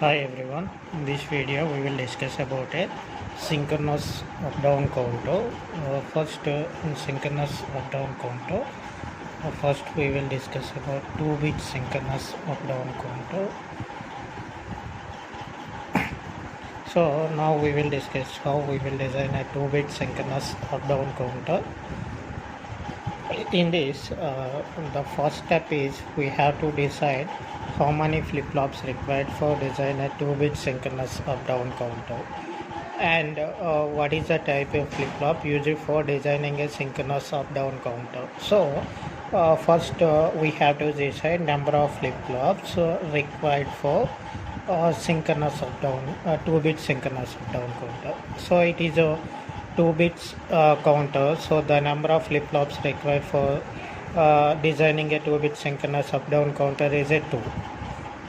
Hi everyone. In this video we will discuss about a synchronous up down counter. In synchronous up down counter, first we will discuss about 2-bit synchronous up down counter. So now we will discuss how we will design a 2-bit synchronous up down counter. In this, the first step is we have to decide how many flip-flops required for design a 2-bit synchronous up down counter, and what is the type of flip-flop used for designing a synchronous up down counter. So first we have to decide number of flip-flops required for synchronous up down 2-bit synchronous up down counter. So it is a 2 bits counter, so the number of flip-flops required for designing a 2-bit synchronous up down counter is a 2.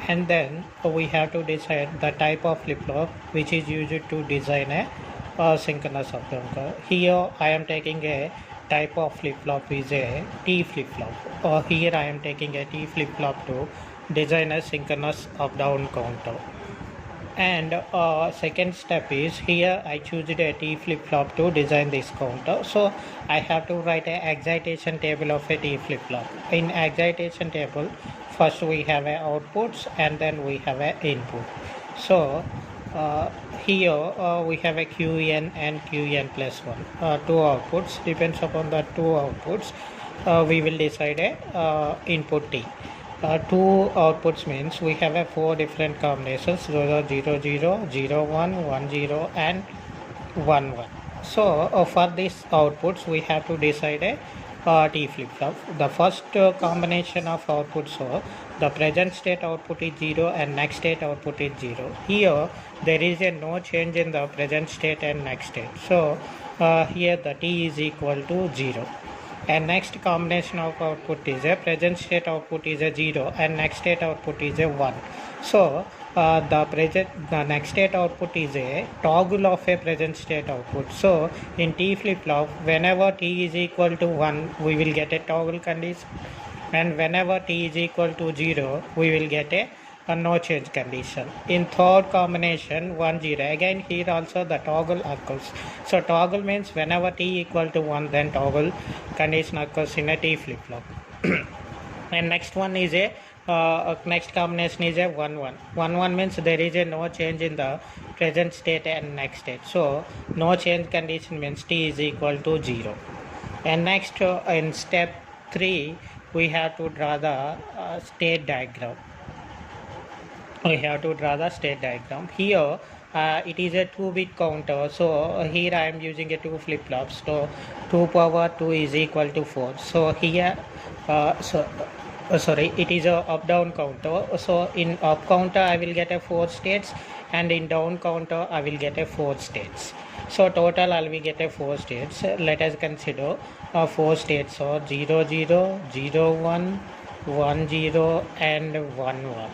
And then we have to decide the type of flip-flop which is used to design a synchronous up down counter. Here I am taking a type of flip-flop is a T flip-flop, or here I am taking a T flip-flop to design a synchronous up down counter. And second step is here I choose a T flip-flop to design this counter. So I have to write an excitation table of a T flip-flop. In excitation table, first we have a outputs and then we have a input. So here we have a qn and qn plus 1, two outputs. Depends upon the two outputs, we will decide a input T. Two outputs means we have a 4 different combinations. Those are 0 0 0 1 1 0 and 1 1. So for these outputs we have to decide a T flip-flop. The first combination of outputs, so the present state output is 0 and next state output is 0. Here there is a no change in the present state and next state, so here the T is equal to 0. And next combination of output is a present state output is a 0 and next state output is a 1. So the next state output is a toggle of a present state output. So in T flip-flop, whenever T is equal to 1 we will get a toggle condition, and whenever T is equal to 0 we will get a no change condition. In third combination 1 0, again here also the toggle occurs. So toggle means whenever T equal to 1 then toggle condition occurs in a T flip-flop. And next one is a next combination is a 1 1. 1 1 means there is a no change in the present state and next state, so no change condition means T is equal to 0. And next in step 3 we have to draw the state diagram. Here it is a 2-bit counter, so here I am using a 2 flip-flops, so 2 power 2 is equal to 4. So here it is a up down counter, so in up counter I will get a 4 states and in down counter I will get a 4 states. So total I will get a 4 states. Let us consider 4 states, so 0 0 0 1 1 0 and 1 1.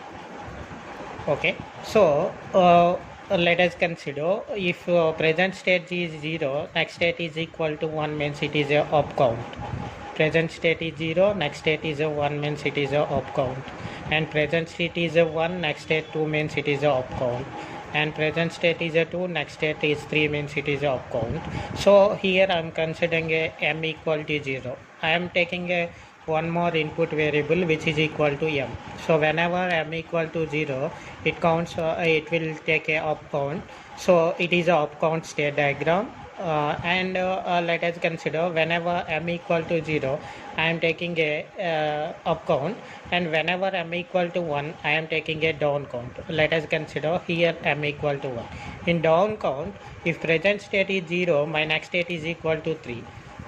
Okay, so let us consider if present state is 0, next state is equal to 1 means it is a up count. Present state is 0, next state is a 1 means it is a up count, and present state is a 1, next state 2 means it is a up count, and present state is a 2, next state is 3 means it is a up count. So here I am considering a m equal to 0. I am taking a one more input variable which is equal to m. So whenever m equal to 0 it counts, it will take a up count. So it is a up count state diagram. And let us consider whenever m equal to 0 I am taking a up count, and whenever m equal to 1 I am taking a down count. Let us consider here m equal to 1. In down count, if present state is 0 my next state is equal to 3,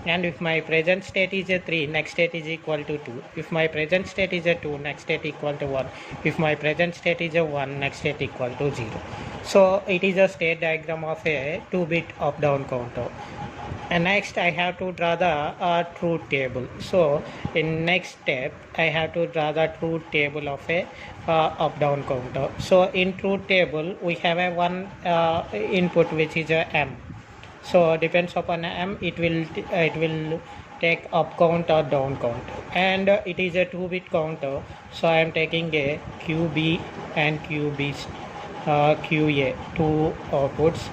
and if my present state is a 3 next state is equal to 2. If my present state is a 2 next state equal to 1. If my present state is a 1 next state equal to 0. So it is a state diagram of a 2-bit up down counter. And next I have to draw the truth table. So in next step I have to draw the truth table of a up down counter. So in truth table we have a one input which is a m. So depends upon m, it will take up count or down count, and it is a 2-bit counter, so I am taking a QB and QB QA, two outputs.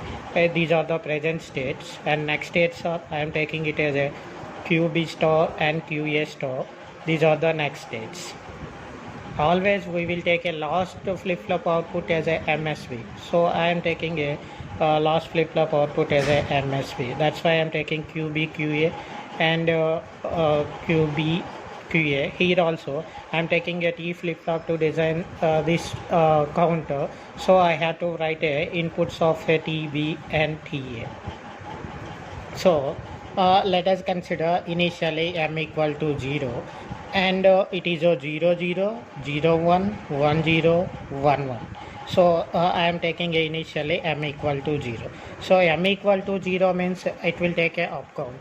These are the present states, and next states are, I am taking it as a QB star and QA star. These are the next states. Always we will take a last flip-flop output as a MSB. So I am taking a last flip-flop output as a MSB. That's why I am taking QB QA and QB QA. Here also I am taking a T flip-flop to design this counter. So I have to write a inputs of a TB and TA. So let us consider initially m equal to 0, and it is a 0 0 0 1 1 0 1 1. So I am taking initially m equal to 0. So m equal to 0 means it will take a up count.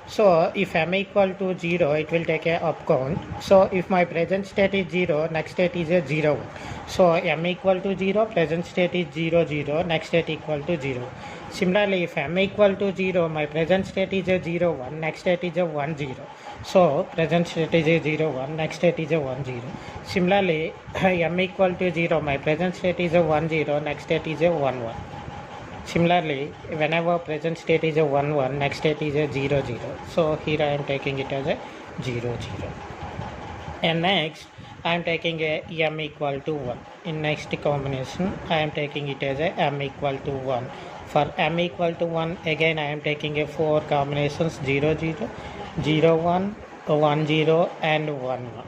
So if m equal to 0, it will take a up count. So if my present state is 0, next state is a 0 1. So m equal to 0, present state is 0 0, next state equal to 0. Similarly, if m equal to 0, my present state is a 0 1, next state is a 1 0. So present state is a 0 1, next state is a 1 0. Similarly, m equal to 0, my present state is a 1 0, next state is a 1 1. Similarly, whenever present state is a 1 1, next state is a 0 0. So here I am taking it as a 0 0. And next I am taking a m equal to 1. In next combination I am taking it as a m equal to 1. For m equal to 1, again I am taking a 4 combinations 0 0, 0 1, 1 0 and 1 1.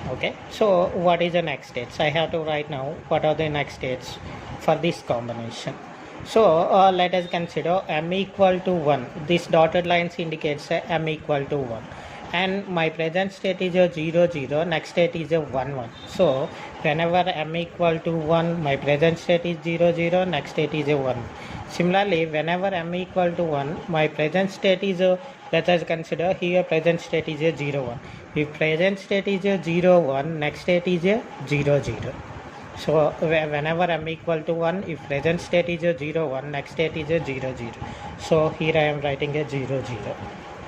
Okay, so what is the next states? I have to write now what are the next states for this combination. So let us consider m equal to 1. This dotted lines indicates m equal to 1, and my present state is a 0 0, next state is a 1 1. So whenever m equal to 1, my present state is 0 0, next state is a 1. Similarly, whenever m equal to 1, my present state is a, let us consider here present state is a 0 1. If present state is a 0 1, next state is a 0 0. So whenever m equal to 1, if present state is a 0 1, next state is a 0 0. So here I am writing a 0 0.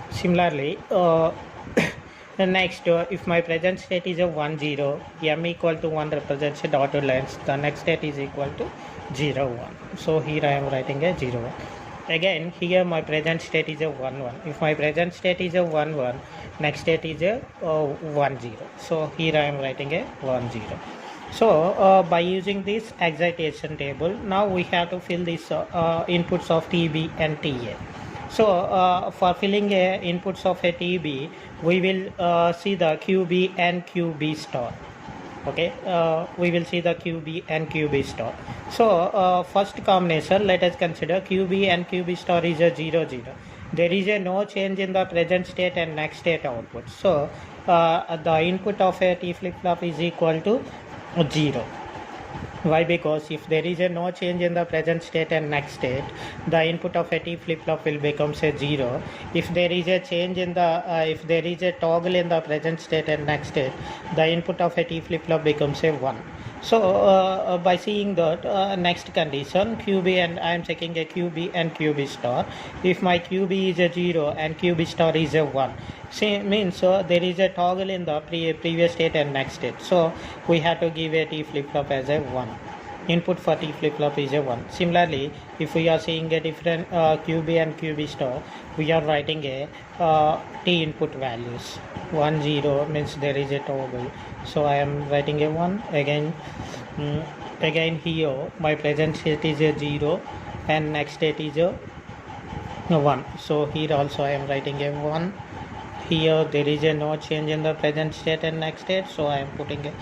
Similarly, next if my present state is a 1 0, m equal to 1 represents a dotted lines, the next state is equal to 0 1. So here I am writing a 0 1. Again here my present state is a 1 1. If my present state is a 1 1, next state is a 1 0. So here I am writing a 1 0. So by using this excitation table, now we have to fill these inputs of TB and TA. So for filling inputs of a TB, we will see the QB and QB star. Okay, we will see the QB and QB star. So first combination, let us consider QB and QB star is a 0 0. There is a no change in the present state and next state output. So the input of a T flip-flop is equal to 0. Why? Because if there is a no change in the present state and next state, the input of a T flip-flop will become say 0. If there is a change in the if there is a toggle in the present state and next state, the input of a T flip-flop becomes a 1. So by seeing that next condition QB, and I am checking a QB and QB star. If my QB is a 0 and QB star is a 1, means there is a toggle in the previous state and next state. So we have to give a T flip-flop as a 1. Input for T flip-flop is a 1. Similarly, if we are seeing a different QB and QB star, we are writing a T input values. 1 0 means there is a toggle. So I am writing a 1. Again here my present state is a 0 and next state is a 1. So here also I am writing a 1. Here there is a no change in the present state and next state, so I am putting a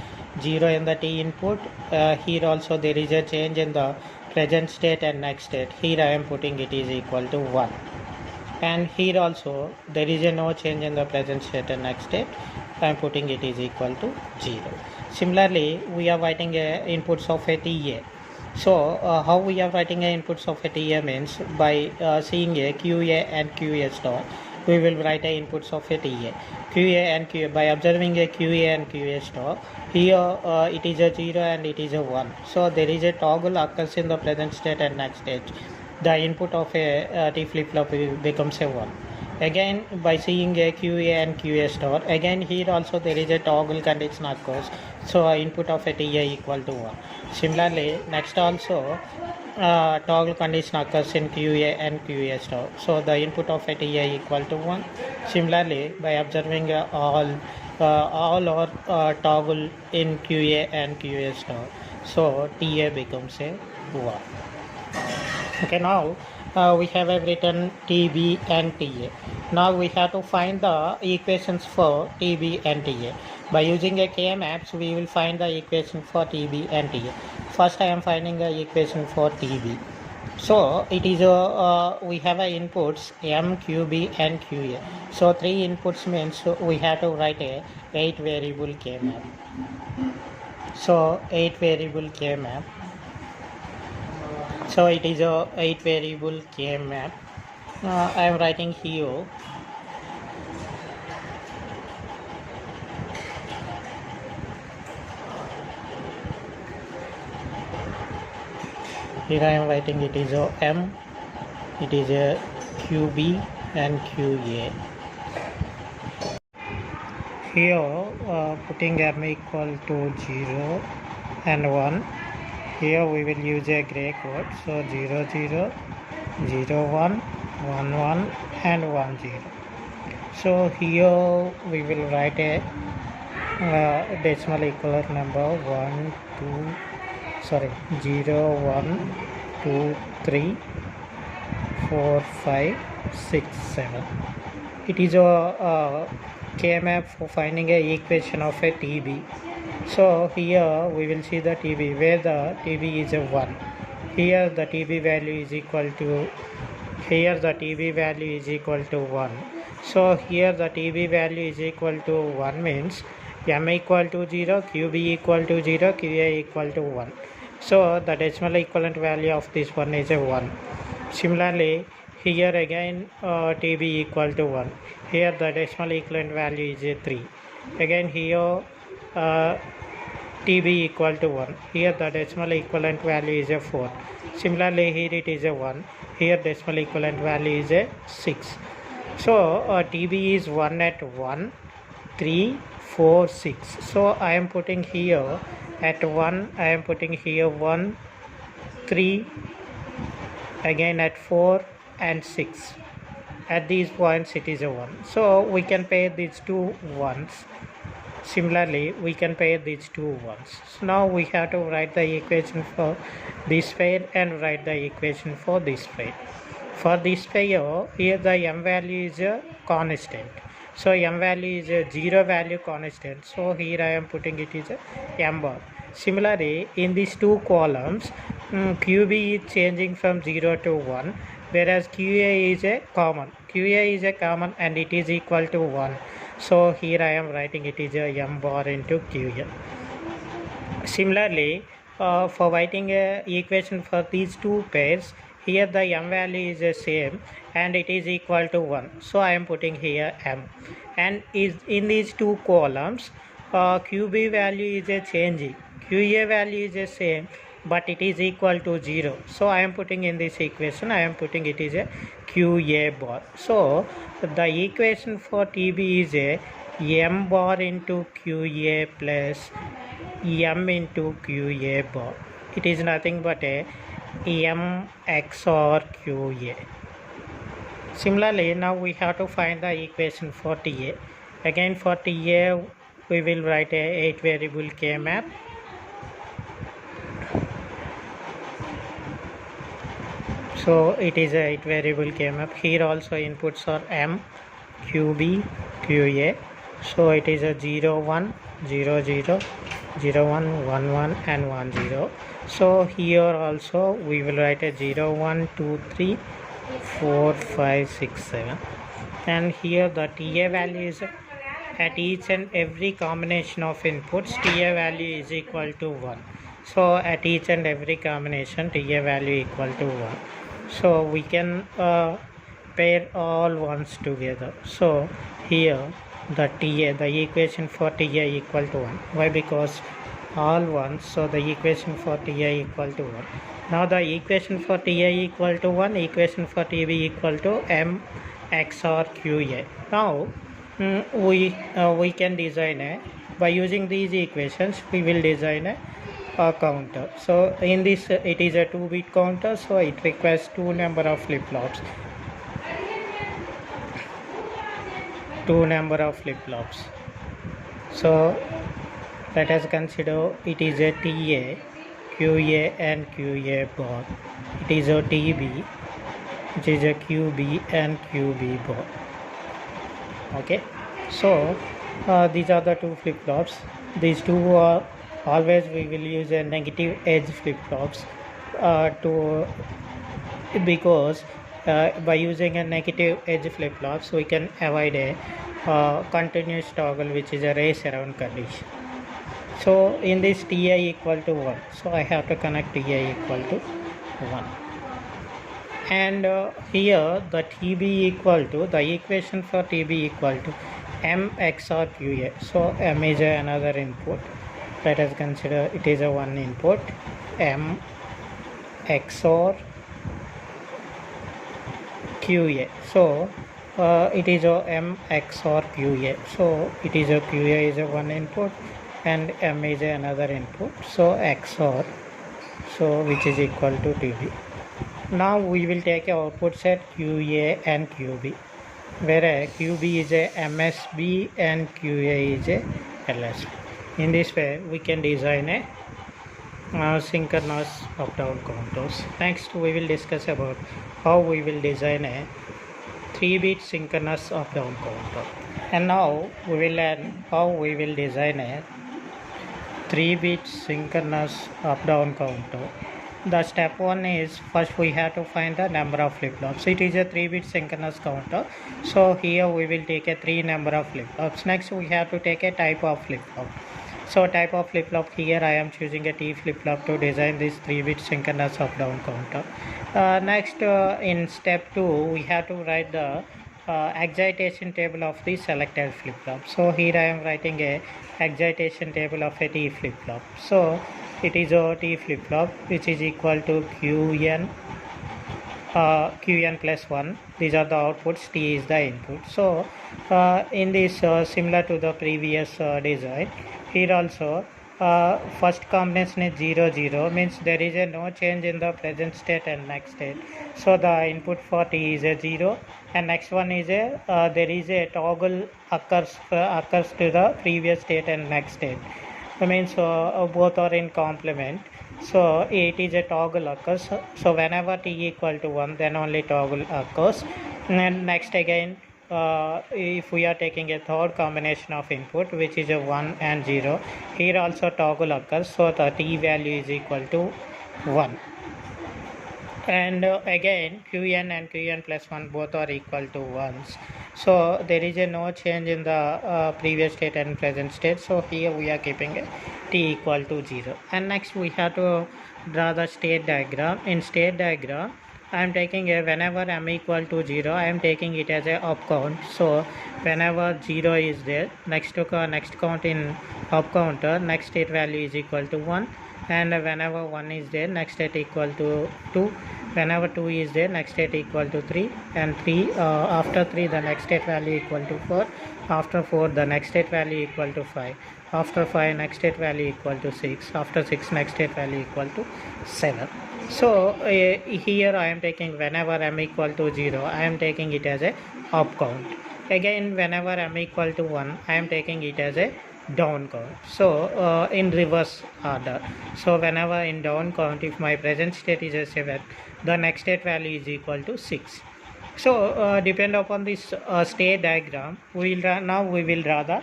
0 in the T input. Here also there is a change in the present state and next state. Here I am putting it is equal to 1. And here also there is a no change in the present state and next state. I am putting it is equal to 0. Similarly, we are writing inputs of a TA. So how we are writing inputs of a TA means by seeing a QA and QA star, we will write inputs of a TA. QA and QA, by observing a QA and QA star, here it is a 0 and it is a 1. So there is a toggle occurs in the present state and next state. The input of a T flip-flop becomes a 1. Again, by seeing a QA and QA star, again here also there is a toggle condition occurs. So input of a TA equal to 1. Similarly, next also toggle condition occurs in QA and QA star. So the input of a TA equal to 1. Similarly, by observing all or toggle in QA and QA star, so TA becomes a 1. Okay, now we have written TB and TA. Now we have to find the equations for TB and TA. By using a K-maps, we will find the equation for TB and TA. First, I am finding the equation for TB. So it is we have inputs M, QB and QA. So 3 inputs means we have to write a 8 variable K-map. So 8 variable K-map. So it is a 8 variable K-map. I am writing here. Here I am writing it is a M, it is a QB and QA. Here putting M equal to 0 and 1. Here we will use a gray code. So 0 0, 0 1, 1 1 and 1 0. So here we will write a decimal equivalent number 1 2 sorry 0 1 2 3 4 5 6 7. It is a K-map for finding a equation of a TB. So here we will see the TB where the TB is a 1. Here the TB value is equal to 1. So here the TB value is equal to 1 means M equal to 0, QB equal to 0, QA equal to 1. So the decimal equivalent value of this one is a 1. Similarly, here again TB equal to 1. Here the decimal equivalent value is a 3. Again here TB equal to 1. Here the decimal equivalent value is a 4. Similarly, here it is a 1. Here decimal equivalent value is a 6. So TB is 1 at 1, 3, 4, 6. So I am putting here at 1, I am putting here 1, 3, again at 4 and 6. At these points it is a 1. So we can pair these two ones. Similarly, we can pair these two ones. So now we have to write the equation for this pair and write the equation for this pair. For this pair, here the M value is a constant. So M value is a 0 value constant. So here I am putting it is a M bar. Similarly, in these two columns, QB is changing from 0 to 1, whereas QA is a common. QA is a common and it is equal to 1. So here I am writing it is a M bar into QA. Similarly, for writing a equation for these two pairs, here the M value is the same and it is equal to 1. So I am putting here M. And is in these two columns, QB value is a changing. QA value is the same but it is equal to 0. So I am putting in this equation, I am putting it is a QA bar. So the equation for TB is a M bar into QA plus M into QA bar. It is nothing but a M XOR QA. Similarly, now we have to find the equation for TA. Again for TA, we will write a 8 variable K map. So it is a 8 variable K map. Here also inputs are M, QB, QA. So it is a 0 1, 0 0, 0 1, 1 1 and 1 0. So here also we will write a 0 1 2 3 4 5 6 7. And here the TA value is at each and every combination of inputs, TA value is equal to 1. So at each and every combination, TA value equal to 1. So we can pair all ones together. So here the TA, the equation for TA equal to 1. Why? Because all ones. So the equation for TA equal to 1. Now the equation for TA equal to 1, equation for TB equal to M XOR QA. Now we can design a by using these equations we will design a counter. So in this it is a 2-bit counter, so it requires 2 number of flip-flops. So let us consider it is a TA, QA and QA bar. It is a TB, which is a QB and QB bar. Okay, so these are the 2 flip-flops. These 2 are always we will use a negative edge flip-flops because by using a negative edge flip-flops we can avoid a continuous toggle, which is a race around condition. So in this Ti equal to 1, so I have to connect Ti equal to 1, and here the TB equal to, the equation for TB equal to M XOR QA. So M is another input. Let us consider it is a one input, M XOR QA. So it is a M XOR QA. So it is a QA is a one input and M is another input. So XOR, so which is equal to TB. Now we will take a output set QA and QB, where QB is a MSB and QA is a LSB. In this way we can design a synchronous up-down counters. Next we will discuss about how we will design a 3-bit synchronous up-down counter. And now we will learn how we will design a 3-bit synchronous up-down counter. The step 1 is, first we have to find the number of flip-flops. So it is a 3-bit synchronous counter, so here we will take a 3 number of flip-flops. Next we have to take a type of flip-flop. So type of flip-flop, here I am choosing a T flip-flop to design this 3-bit synchronous up-down counter. Next in step 2 we have to write the excitation table of the selected flip-flop. So here I am writing a excitation table of a T flip-flop. So it is a T flip-flop which is equal to Qn plus 1. These are the outputs, T is the input. So in this similar to the previous design, here also first combination is 0 0, means there is a no change in the present state and next state. So the input for T is a 0, and next one is a there is a toggle occurs to the previous state and next state. That means both are in complement. So it is a toggle occurs. So whenever T equal to 1, then only toggle occurs. And next again, if we are taking a third combination of input, which is a 1 and 0, here also toggle occurs. So the T value is equal to 1. And again Qn and Qn plus 1 both are equal to 1s. So there is a no change in the previous state and present state. So here we are keeping a T equal to 0. And next we have to draw the state diagram. In state diagram I am taking a, whenever m equal to 0, I am taking it as a up count. So whenever 0 is there, next count in up counter, next state value is equal to 1. And whenever 1 is there, next state equal to 2. Whenever 2 is there, next state equal to 3, and 3 after 3 the next state value equal to 4. After 4 the next state value equal to 5. After 5 next state value equal to 6. After 6 next state value equal to 7. So here I am taking, whenever m equal to 0, I am taking it as a up count. Again whenever m equal to 1, I am taking it as a down count. So in reverse order. So whenever in down count, if my present state is a 7, the next state value is equal to 6. So depend upon this state diagram, we will draw the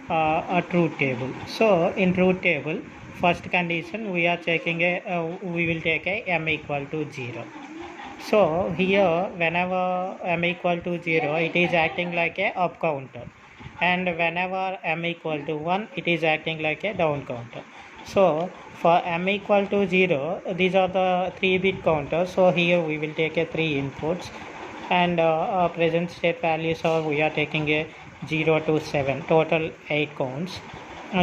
a truth table. So in truth table, first condition we are checking we will take a m equal to 0. So here whenever m equal to 0, it is acting like a up counter, and whenever m equal to 1, it is acting like a down counter. So for m equal to 0, these are the 3-bit counters. So here we will take a 3 inputs, and present state values are, we are taking a 0 to 7, total 8 counts.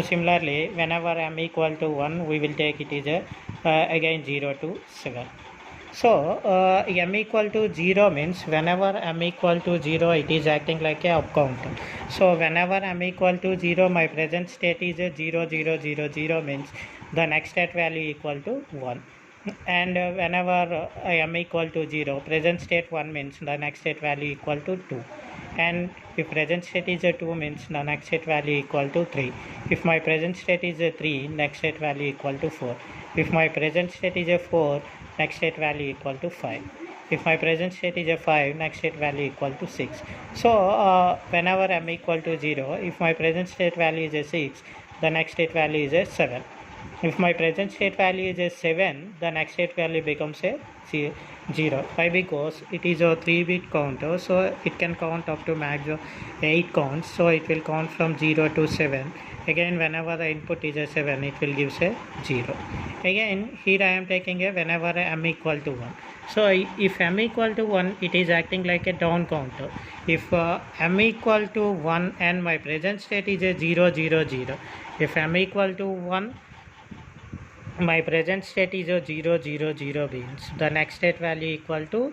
Similarly whenever m equal to 1, we will take it is a again 0 to 7. So m equal to 0 means whenever m equal to 0 it is acting like a up counter. So whenever m equal to 0 my present state is a 0 0 0 0 means the next state value equal to 1. And whenever m equal to 0 present state 1 means the next state value equal to 2. And if present state is a 2 means the next state value equal to 3. If my present state is a 3 next state value equal to 4. If my present state is a 4 next state value equal to 5. If my present state is a 5 next state value equal to 6. So whenever m equal to 0 if my present state value is a 6 the next state value is a 7. If my present state value is a 7 the next state value becomes a 0. Why? Because it is a 3-bit counter, so it can count up to maximum 8 counts, so it will count from 0 to 7. Again whenever the input is a 7 it will give a 0. Again here I am taking a whenever m equal to 1. So if m equal to 1 it is acting like a down counter. If m equal to 1 and my present state is a 0 0 0. If m equal to 1 my present state is a 0 0 0 means the next state value equal to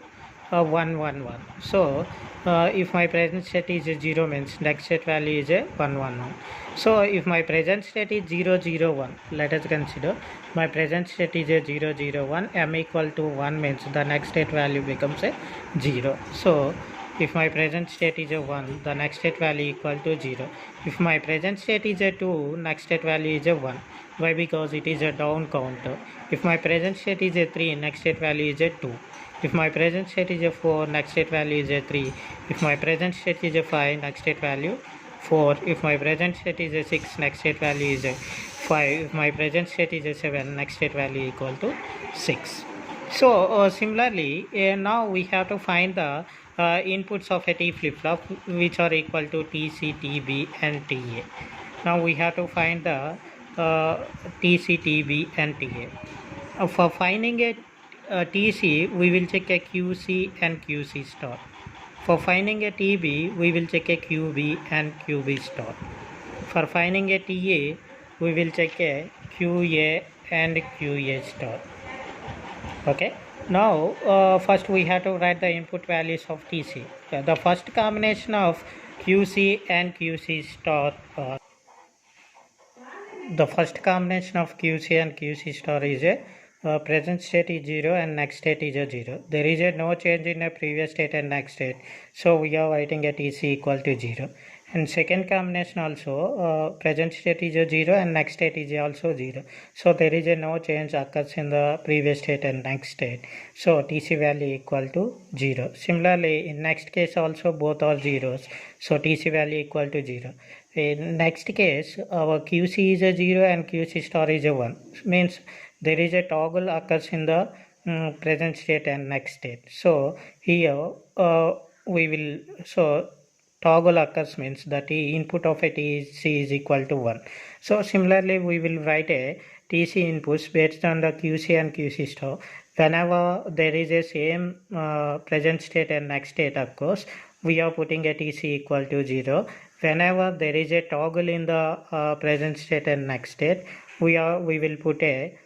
1 1 1. So if my present state is a 0 means next state value is a 1 1 1. So if my present state is 0 0 1, let us consider my present state is a 0 0 1, m equal to 1 means the next state value becomes a 0. So if my present state is a 1 the next state value equal to 0. If my present state is a 2 next state value is a 1. Why? Because it is a down counter. If my present state is a 3 next state value is a 2. If my present state is a 4 next state value is a 3. If my present state is a 5 next state value 4. If my present state is a 6 next state value is a 5. If my present state is a 7 next state value equal to 6. So similarly now we have to find the inputs of a T flip-flop which are equal to TC, TB and TA. Now we have to find the TC, TB and TA. For finding a TC we will check a QC and QC star. For finding a TB we will check a QB and QB star. For finding a TA we will check a QA and QA star. Okay, now first we have to write the input values of TC. The first combination of QC and QC star the first combination of QC and QC star is a present state is 0 and next state is a 0. There is a no change in a previous state and next state, so we are writing a TC equal to 0. And second combination also present state is a 0 and next state is also 0, so there is a no change occurs in the previous state and next state, so TC value equal to 0. Similarly in next case also both are zeros, so TC value equal to 0. In next case our QC is a 0 and QC star is a 1, means there is a toggle occurs in the present state and next state. So here we will, so toggle occurs means that the input of a TC is equal to 1. So similarly we will write a TC inputs based on the QC and QC star. Whenever there is a same present state and next state occurs, we are putting a TC equal to 0. Whenever there is a toggle in the present state and next state, we will put a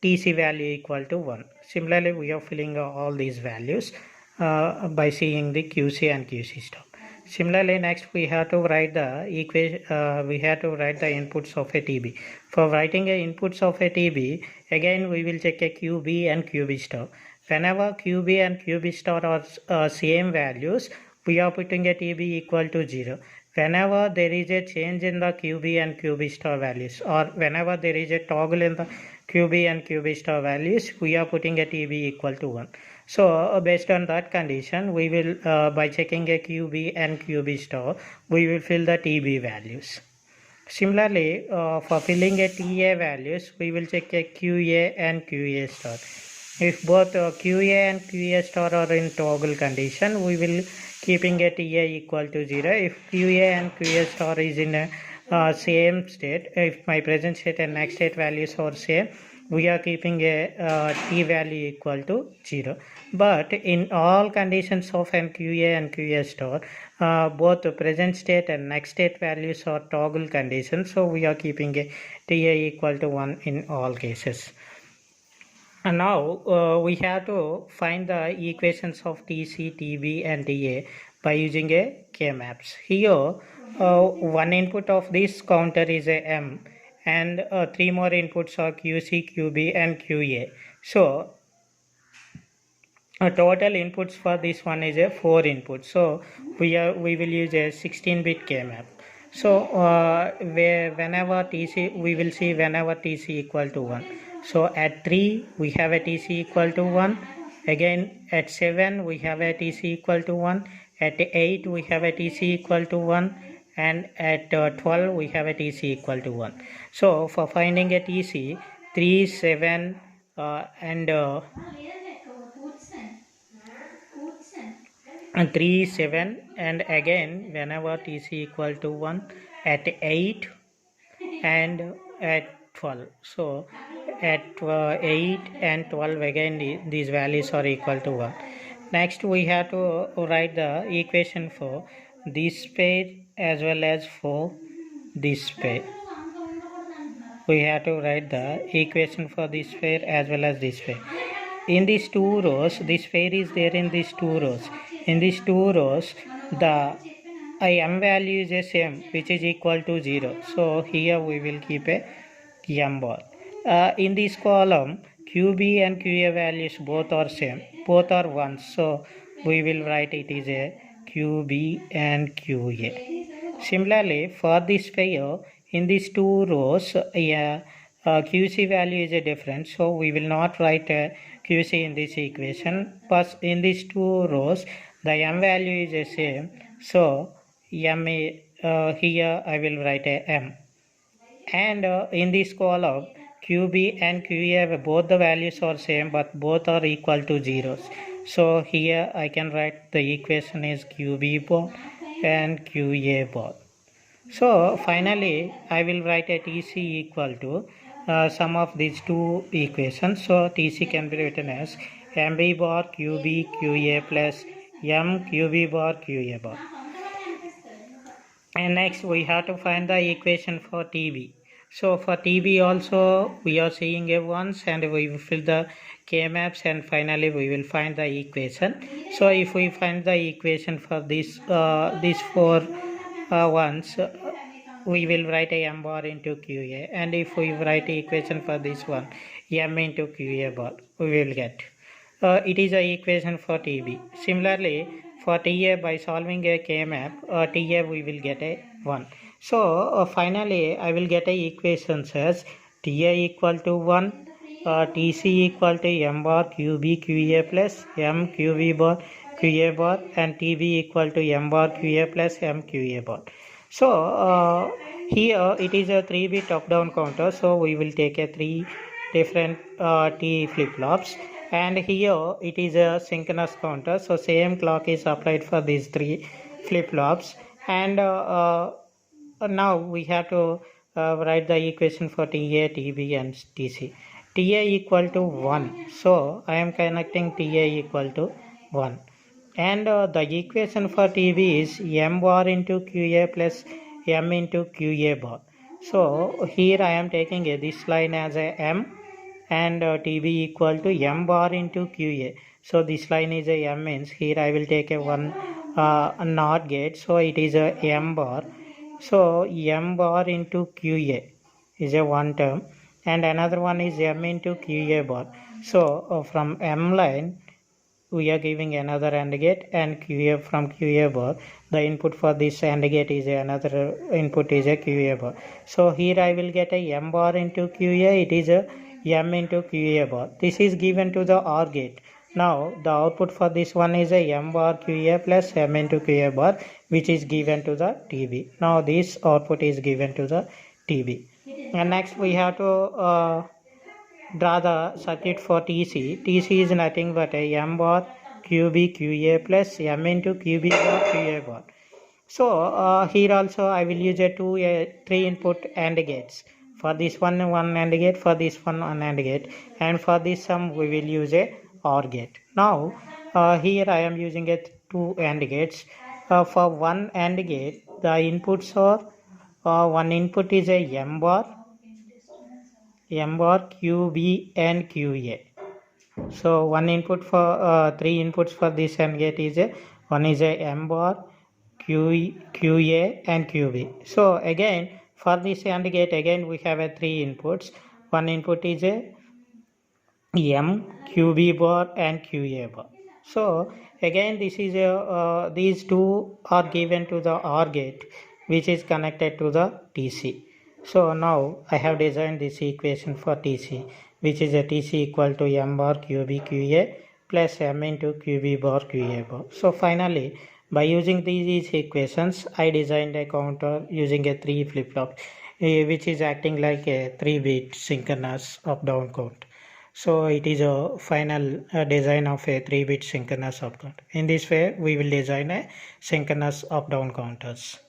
TC value equal to 1. Similarly we are filling all these values by seeing the QC and QC star. Similarly next we have to write the equation, we have to write the inputs of a TB. For writing a inputs of a TB, again we will check a QB and QB star. Whenever QB and QB star are same values, we are putting a TB equal to 0. Whenever there is a change in the QB and QB star values, or whenever there is a toggle in the QB and QB star values, we are putting a TB equal to 1. So based on that condition, we will by checking a QB and QB star, we will fill the TB values. Similarly, for filling a TA values, we will check a QA and QA star. If both QA and QA star are in toggle condition, we will keeping a TA equal to 0. If QA and QA star is in a same state, if my present state and next state values are same, we are keeping a T value equal to 0. But in all conditions of an QA and QA star, both the present state and next state values are toggle conditions, so we are keeping a TA equal to 1 in all cases. And now we have to find the equations of TC, TB and TA by using a K-maps. Here one input of this counter is a M and three more inputs are QC, QB and QA. So total inputs for this one is a 4 inputs. So we will use a 16-bit K-map. So whenever TC, we will see whenever TC equal to 1. So at 3 we have a TC equal to 1. Again at 7 we have a TC equal to 1. At 8 we have a TC equal to 1. And at 12 we have a TC equal to 1. So for finding a TC, 3, 7 and 3, 7 and again whenever TC equal to 1 at 8 and at 12. So at 8 and 12 again these values are equal to 1. Next we have to write the equation for this pair as well as for this pair. We have to write the equation for this pair as well as this pair. In these two rows, this pair is there in these two rows. In these two rows, the m value is the same, which is equal to 0. So here we will keep a m bar. In this column, QB and QA values both are same, both are 1. So we will write it is a QB and QA. Similarly, for this pair, in these two rows, QC value is a different, so we will not write a QC in this equation. But in these two rows, the m value is the same, so m here I will write a m. And in this column, QB and QA both the values are same, but both are equal to zeros. So here I can write the equation is QB bar and QA bar. So finally I will write a TC equal to sum of these two equations. So TC can be written as MB bar QB QA plus M QB bar QA bar. And next we have to find the equation for TB. So for TB also we are seeing a once and we will fill the K-maps and finally we will find the equation. So if we find the equation for this these four ones, we will write a m bar into QA, and if we write the equation for this one m into QA bar, we will get it is a equation for TB. Similarly for TA, by solving a K-map, TA we will get a 1. So finally I will get a equations as TA equal to 1, TC equal to m bar QB QA plus m QB bar QA bar, and TB equal to m bar QA plus m QA bar. So here it is a 3-bit up-down counter, so we will take a 3 different T flip-flops, and here it is a synchronous counter, so same clock is applied for these 3 flip-flops. And now we have to write the equation for TA, TB and TC. TA equal to 1, so I am connecting TA equal to 1. And the equation for TB is m bar into QA plus m into QA bar. So here I am taking this line as a m, and TB equal to m bar into QA. So this line is a m, means here I will take a one NOT gate, so it is a m bar. So m bar into QA is a one term, and another one is m into QA bar. So from m line we are giving another AND gate, and QA from QA bar, the input for this AND gate is another input is a QA bar. So here I will get a m bar into QA, it is a m into QA bar. This is given to the OR gate. Now the output for this one is a m bar QA plus m into QA bar, which is given to the TB. Now this output is given to the TB. And next we have to draw the circuit for TC. TC is nothing but a m bar QB QA plus m into QB bar QA bar. So here also I will use a 3 input AND gates. For this one AND gate, for this one AND gate, and for this sum we will use a OR gate. Now here I am using a 2 AND gates. For one AND gate, the inputs are one input is a m bar QB and QA, So one input for three inputs for this AND gate is one is a M bar, QA and QB. So again for this AND gate again we have a three inputs. One input is a M, QB bar and QA bar. So again this is a these two are given to the OR gate which is connected to the TC. So now I have designed this equation for TC, which is a TC equal to M bar QB QA plus M into QB bar QA bar. So finally by using these equations I designed a counter using a 3 flip-flop which is acting like a 3-bit synchronous up-down count. So it is a final design of a 3-bit synchronous up count. In this way we will design a synchronous up-down counters.